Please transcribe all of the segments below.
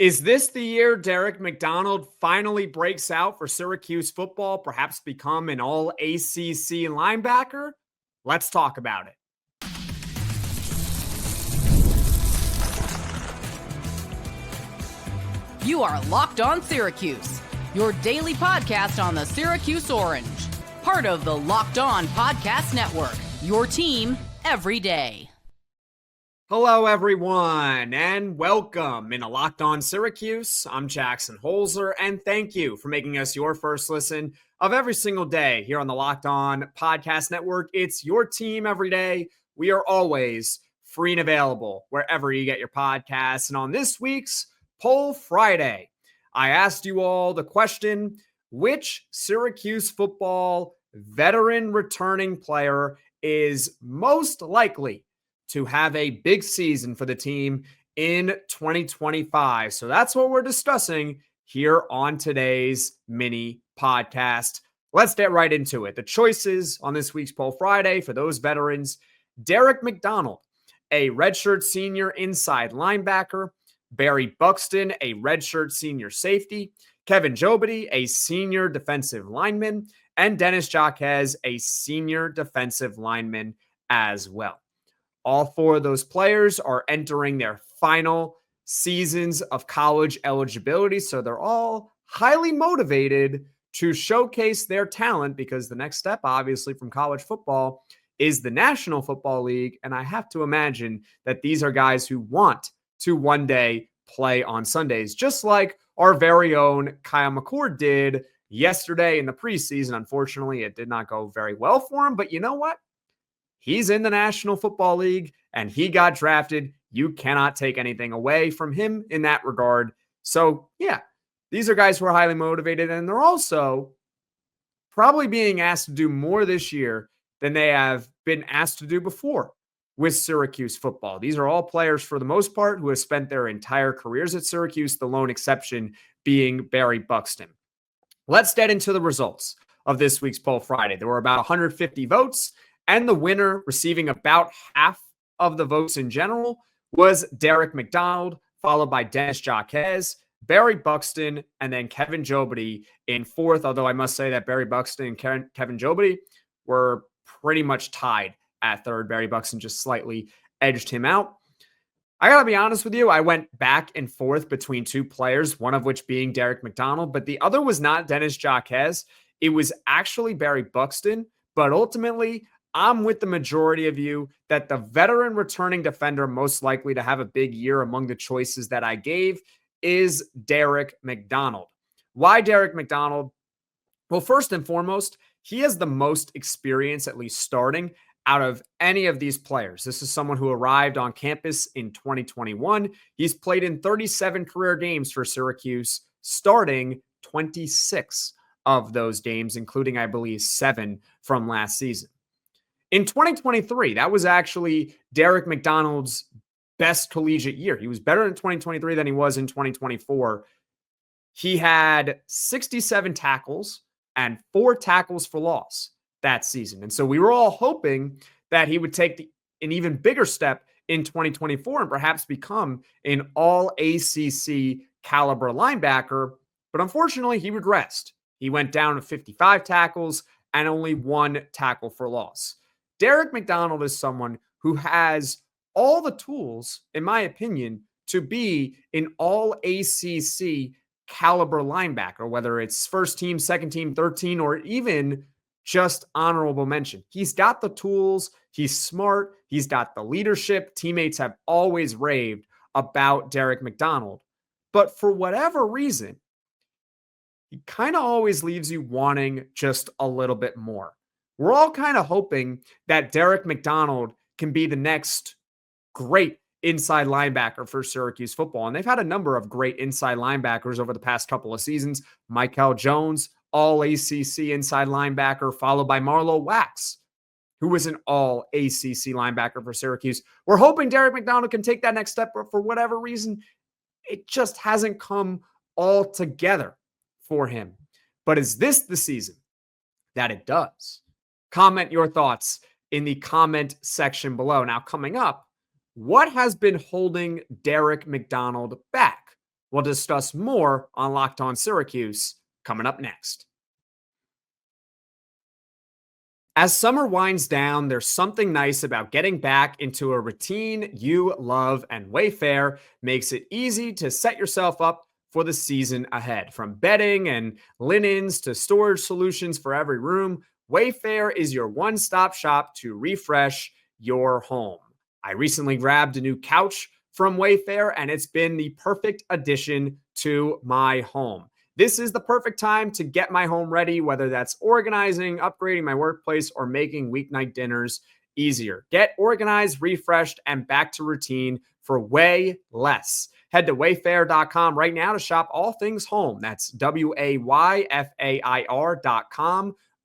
Is this the year Derek McDonald finally breaks out for Syracuse football, perhaps become an all-ACC linebacker? Let's talk about it. You are Locked On Syracuse, your daily podcast on the Syracuse Orange, part of the Locked On Podcast Network, your team every day. Hello, everyone, and welcome into Locked On Syracuse. I'm Jackson Holzer, and thank you for making us your first listen of every single day here on the Locked On Podcast Network. It's your team every day. We are always free and available wherever you get your podcasts. And on this week's Poll Friday, I asked you all the question, which Syracuse football veteran returning player is most likely to have a big season for the team in 2025? So that's what we're discussing here on today's mini podcast. Let's get right into it. The choices on this week's Poll Friday for those veterans: Derek McDonald, a redshirt senior inside linebacker; Berry Buxton, a redshirt senior safety; Kevin Jobity, a senior defensive lineman; and Dennis Jaquez, a senior defensive lineman as well. All four of those players are entering their final seasons of college eligibility, so they're all highly motivated to showcase their talent, because the next step, obviously, from college football is the National Football League, and I have to imagine that these are guys who want to one day play on Sundays, just like our very own Kyle McCord did yesterday in the preseason. Unfortunately, it did not go very well for him, but you know what? He's in the National Football League and he got drafted. You cannot take anything away from him in that regard. So, yeah, these are guys who are highly motivated, and they're also probably being asked to do more this year than they have been asked to do before with Syracuse football. These are all players, for the most part, who have spent their entire careers at Syracuse, the lone exception being Berry Buxton. Let's get into the results of this week's Poll Friday. There were about 150 votes, and the winner, receiving about half of the votes in general, was Derek McDonald, followed by Dennis Jaquez, Berry Buxton, and then Kevin Jobity in fourth, although I must say that Berry Buxton and Kevin Jobity were pretty much tied at third. Berry Buxton just slightly edged him out. I got to be honest with you, I went back and forth between two players, one of which being Derek McDonald, but the other was not Dennis Jaquez. It was actually Berry Buxton, but ultimately, I'm with the majority of you that the veteran returning defender most likely to have a big year among the choices that I gave is Derek McDonald. Why Derek McDonald? Well, first and foremost, he has the most experience, at least starting, out of any of these players. This is someone who arrived on campus in 2021. He's played in 37 career games for Syracuse, starting 26 of those games, including, I believe, 7 from last season. In 2023, that was actually Derek McDonald's best collegiate year. He was better in 2023 than he was in 2024. He had 67 tackles and 4 tackles for loss that season. And so we were all hoping that he would take an even bigger step in 2024 and perhaps become an all-ACC caliber linebacker. But unfortunately, he regressed. He went down to 55 tackles and only 1 tackle for loss. Derek McDonald is someone who has all the tools, in my opinion, to be an all-ACC caliber linebacker, whether it's first team, second team, third team, or even just honorable mention. He's got the tools. He's smart. He's got the leadership. Teammates have always raved about Derek McDonald. But for whatever reason, he kind of always leaves you wanting just a little bit more. We're all kind of hoping that Derek McDonald can be the next great inside linebacker for Syracuse football. And they've had a number of great inside linebackers over the past couple of seasons. Mikel Jones, all-ACC inside linebacker, followed by Marlowe Wax, who was an all-ACC linebacker for Syracuse. We're hoping Derek McDonald can take that next step, but for whatever reason, it just hasn't come all together for him. But is this the season that it does? Comment your thoughts in the comment section below. Now, coming up, what has been holding Derek McDonald back? We'll discuss more on Locked On Syracuse coming up next. As summer winds down, there's something nice about getting back into a routine you love, and Wayfair makes it easy to set yourself up for the season ahead. From bedding and linens to storage solutions for every room, Wayfair is your one-stop shop to refresh your home. I recently grabbed a new couch from Wayfair, and it's been the perfect addition to my home. This is the perfect time to get my home ready, whether that's organizing, upgrading my workplace, or making weeknight dinners easier. Get organized, refreshed, and back to routine for way less. Head to wayfair.com right now to shop all things home. That's WAYFAIR.com.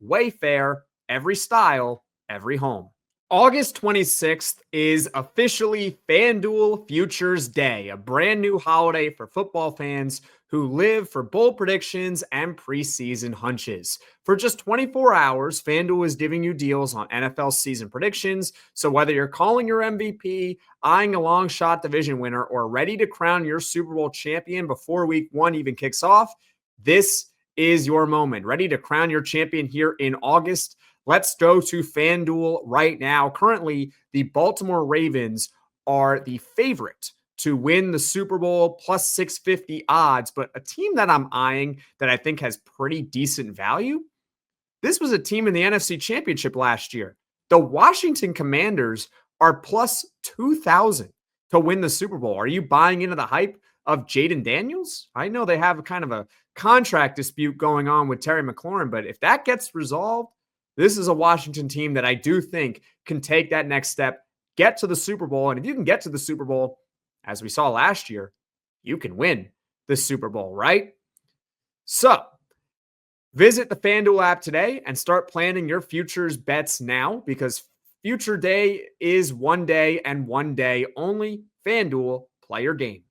Wayfair, every style, every home. August 26th is officially FanDuel Futures Day, a brand new holiday for football fans who live for bold predictions and preseason hunches. For just 24 hours, FanDuel is giving you deals on NFL season predictions. So whether you're calling your MVP, eyeing a long shot division winner, or ready to crown your Super Bowl champion before week one even kicks off, this is your moment. Ready to crown your champion here in August? Let's go to FanDuel right now. Currently, the Baltimore Ravens are the favorite to win the Super Bowl, plus 650 odds, but a team that I'm eyeing that I think has pretty decent value. This was a team in the NFC Championship last year. The Washington Commanders are plus 2,000 to win the Super Bowl. Are you buying into the hype of Jaden Daniels? I know they have a kind of a contract dispute going on with Terry McLaurin, but if that gets resolved, this is a Washington team that I do think can take that next step, get to the Super Bowl. And if you can get to the Super Bowl, as we saw last year, you can win the Super Bowl, right? So visit the FanDuel app today and start planning your futures bets now, because Future Day is one day and one day only. FanDuel, play your game.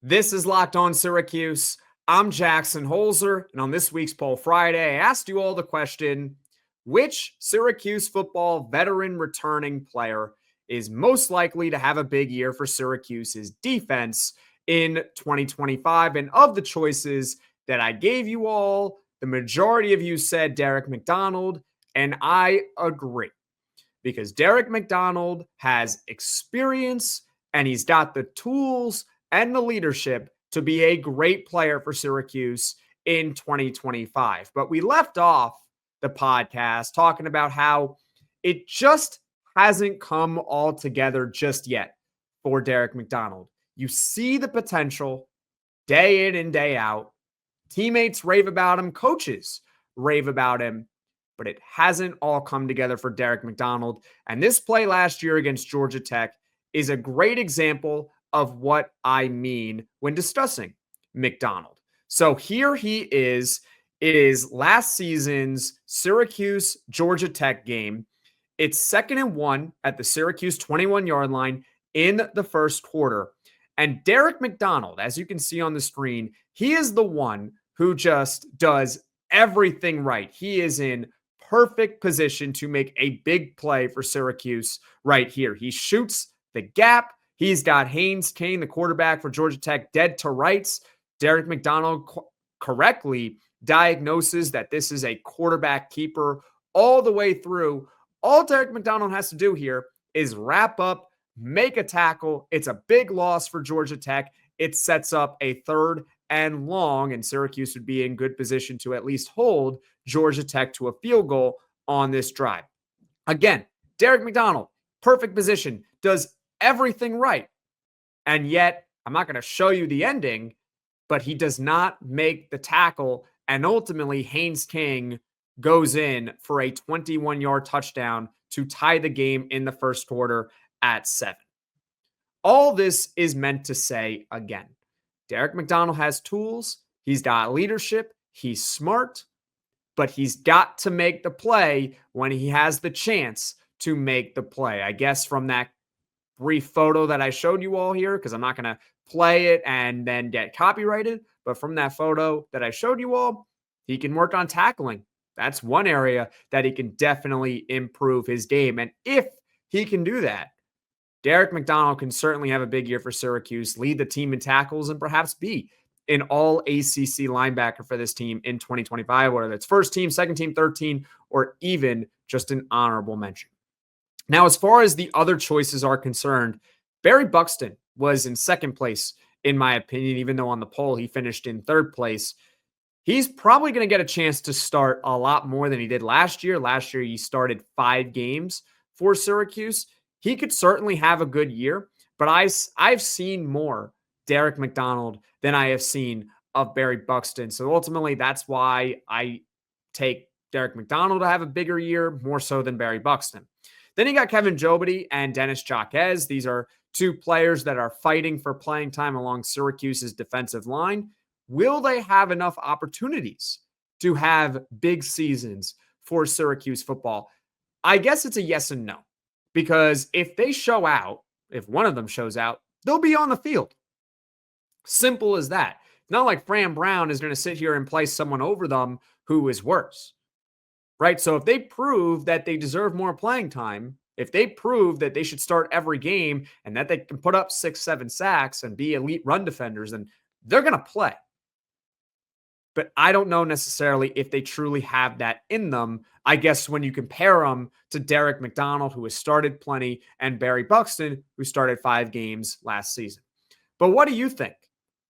This is Locked On Syracuse. I'm Jackson Holzer, and on this week's Poll Friday, I asked you all the question, which Syracuse football veteran returning player is most likely to have a big year for Syracuse's defense in 2025? And of the choices that I gave you all, the majority of you said Derek McDonald, and I agree, because Derek McDonald has experience and he's got the tools and the leadership to be a great player for Syracuse in 2025. But we left off the podcast talking about how it just hasn't come all together just yet for Derek McDonald. You see the potential day in and day out. Teammates rave about him, coaches rave about him, but it hasn't all come together for Derek McDonald. And this play last year against Georgia Tech is a great example of what I mean when discussing McDonald. So here he is. It is last season's Syracuse Georgia Tech game. It's 2nd and 1 at the Syracuse 21-yard line in the first quarter. And Derek McDonald, as you can see on the screen, he is the one who just does everything right. He is in perfect position to make a big play for Syracuse right here. He shoots the gap. He's got Haynes King, the quarterback for Georgia Tech, dead to rights. Derek McDonald correctly diagnoses that this is a quarterback keeper all the way through. All Derek McDonald has to do here is wrap up, make a tackle. It's a big loss for Georgia Tech. It sets up a 3rd and long, and Syracuse would be in good position to at least hold Georgia Tech to a field goal on this drive. Again, Derek McDonald, perfect position, does everything right. And yet, I'm not going to show you the ending, but he does not make the tackle. And ultimately, Haynes King goes in for a 21-yard touchdown to tie the game in the first quarter at 7. All this is meant to say, again, Derek McDonald has tools. He's got leadership. He's smart, but he's got to make the play when he has the chance to make the play. I guess from that brief photo that I showed you all here, because I'm not going to play it and then get copyrighted, but from that photo that I showed you all, he can work on tackling. That's one area that he can definitely improve his game. And if he can do that, Derek McDonald can certainly have a big year for Syracuse, lead the team in tackles, and perhaps be an all-ACC linebacker for this team in 2025, whether that's first team, second team, third team, or even just an honorable mention. Now, as far as the other choices are concerned, Berry Buxton was in second place, in my opinion, even though on the poll he finished in third place. He's probably going to get a chance to start a lot more than he did last year. Last year, he started 5 games for Syracuse. He could certainly have a good year, but I've seen more Derek McDonald than I have seen of Berry Buxton. So ultimately, that's why I take Derek McDonald to have a bigger year, more so than Berry Buxton. Then you got Kevin Jobity and Dennis Jaquez. These are 2 players that are fighting for playing time along Syracuse's defensive line. Will they have enough opportunities to have big seasons for Syracuse football? I guess it's a yes and no. Because if they show out, if one of them shows out, they'll be on the field. Simple as that. Not like Fran Brown is going to sit here and place someone over them who is worse. Right? So if they prove that they deserve more playing time, if they prove that they should start every game and that they can put up 6-7 sacks and be elite run defenders, then they're going to play. But I don't know necessarily if they truly have that in them. I guess when you compare them to Derek McDonald, who has started plenty, and Berry Buxton, who started 5 games last season. But what do you think?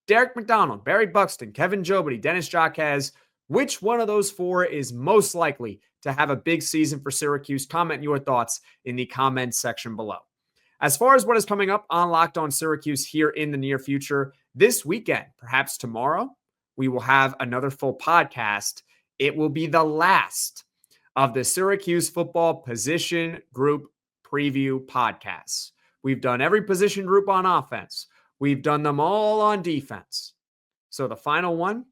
Derek McDonald, Berry Buxton, Kevin Jobity, Dennis Jaquez, which one of those 4 is most likely to have a big season for Syracuse? Comment your thoughts in the comments section below. As far as what is coming up on Locked On Syracuse here in the near future, this weekend, perhaps tomorrow, we will have another full podcast. It will be the last of the Syracuse football position group preview podcasts. We've done every position group on offense. We've done them all on defense. So the final one,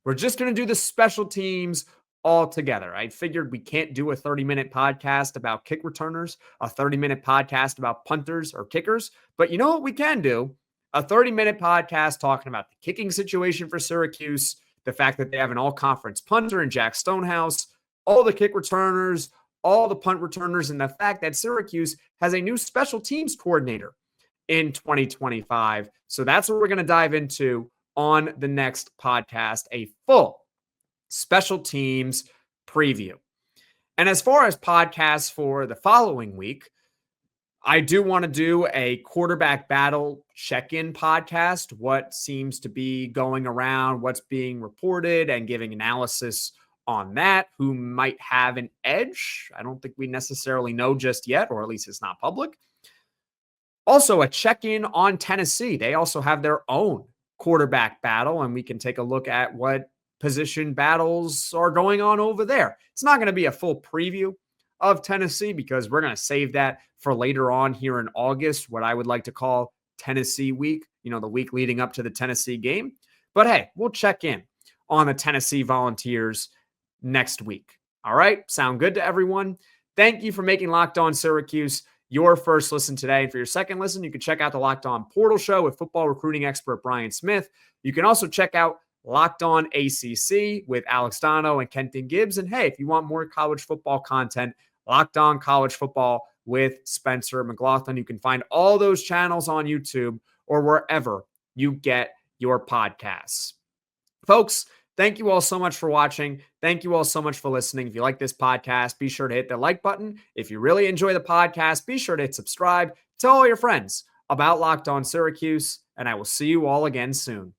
we're just going to do the special teams all together. I figured we can't do a 30-minute podcast about kick returners, a 30-minute podcast about punters or kickers, but you know what we can do? A 30-minute podcast talking about the kicking situation for Syracuse, the fact that they have an all-conference punter in Jack Stonehouse, all the kick returners, all the punt returners, and the fact that Syracuse has a new special teams coordinator in 2025. So that's what we're going to dive into on the next podcast, a full special teams preview. And as far as podcasts for the following week, I do want to do a quarterback battle check-in podcast, what seems to be going around, what's being reported, and giving analysis on that, who might have an edge. I don't think we necessarily know just yet, or at least it's not public. Also, a check-in on Tennessee. They also have their own quarterback battle, and we can take a look at what position battles are going on over there. It's not going to be a full preview of Tennessee because we're going to save that for later on here in August, what I would like to call Tennessee week, the week leading up to the Tennessee game. But hey, we'll check in on the Tennessee Volunteers next week. All right. Sound good to everyone? Thank you for making Locked On Syracuse your first listen today. And for your second listen, you can check out the Locked On Portal Show with football recruiting expert Brian Smith. You can also check out Locked On ACC with Alex Dono and Kenton Gibbs. And hey, if you want more college football content, Locked On College Football with Spencer McLaughlin. You can find all those channels on YouTube or wherever you get your podcasts. Folks, thank you all so much for watching. Thank you all so much for listening. If you like this podcast, be sure to hit the like button. If you really enjoy the podcast, be sure to hit subscribe. Tell all your friends about Locked On Syracuse, and I will see you all again soon.